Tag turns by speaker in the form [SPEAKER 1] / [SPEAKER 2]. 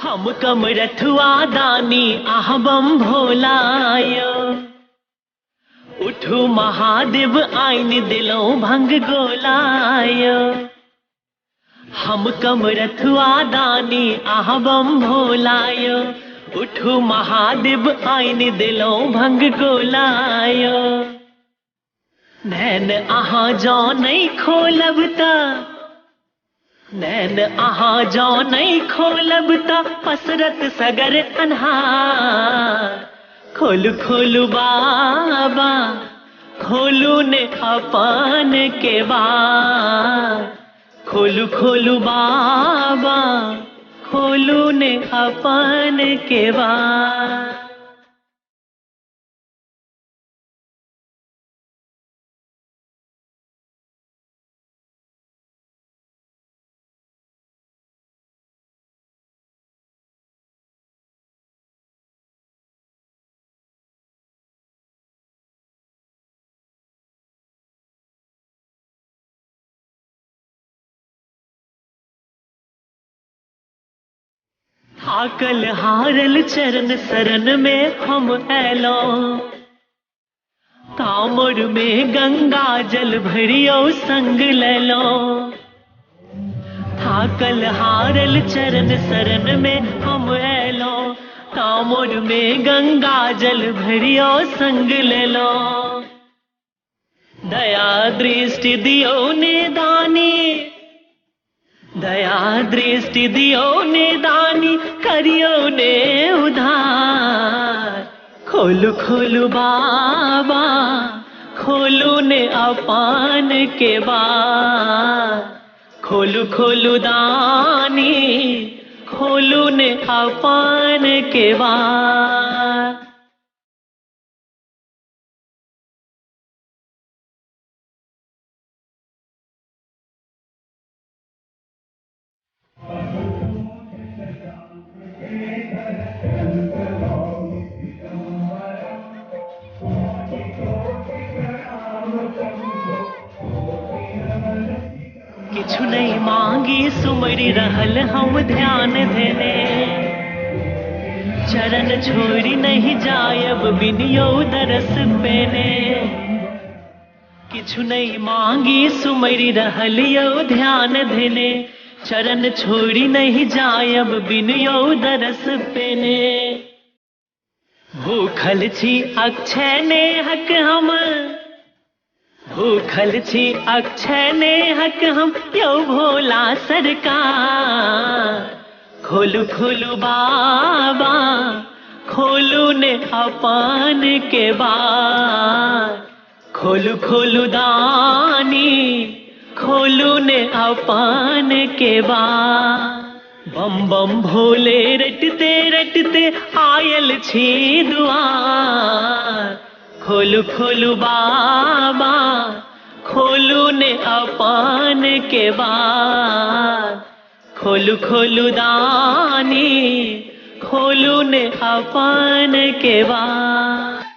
[SPEAKER 1] हम कमरथुआ दानी आहबम भोलायो। उठू महादेव आइन दिलो भंग गोलायो। हम कमरथुआ दानी आहबम भोलायो। उठू महादेव आइन दिलो भंग गोलायो। नैन आहा जो नहीं खोलबता, नैन आहा जो नहीं खोलबता पसरत सगर अन्हार। खोलू खोलू बाबा खोलू ने अपन के बार। खोलू खोलू बाबा खोलू ने अपन के बार। थाकल हारल चरण शरण में हम एलो। कामर में गंगा जल भरियो संग लेलो। थाकल हारल चरण शरण में हम एलो। कामर में गंगा जल भरियो संग लेलो। दया दृष्टि दियो ने दानी, दया दृष्टि दियो ने दानी करियो ने उधार। खोलू खोलू बाबा खोलू ने अपन के बार। खोलू खोलू दानी खोलू ने अपन के बार। किछु नहीं मांगी सुमरी रहल हम ध्यान देने। चरण छोड़ी नहीं जायब बिनियो दरस पेने। किछु नहीं मांगी सुमरी रहल यो ध्यान देने। चरण छोड़ी नहीं जायब बिनियो दरस पेने। भूखल छी अक्षय नेहक हम, भूखल छी अक्षय नेहक हम यो भोला सरकार। खोलू खोलू बाबा खोलू ने अपन के बार। खोलू खोलू दानी खोलू ने अपन के बार। बम बम भोले रटते रटते आयल छी दुआर। खोलू खोलू बाबा खोलू ने अपन के बार। खोलू खोलू दानी खोलू ने अपन के बार।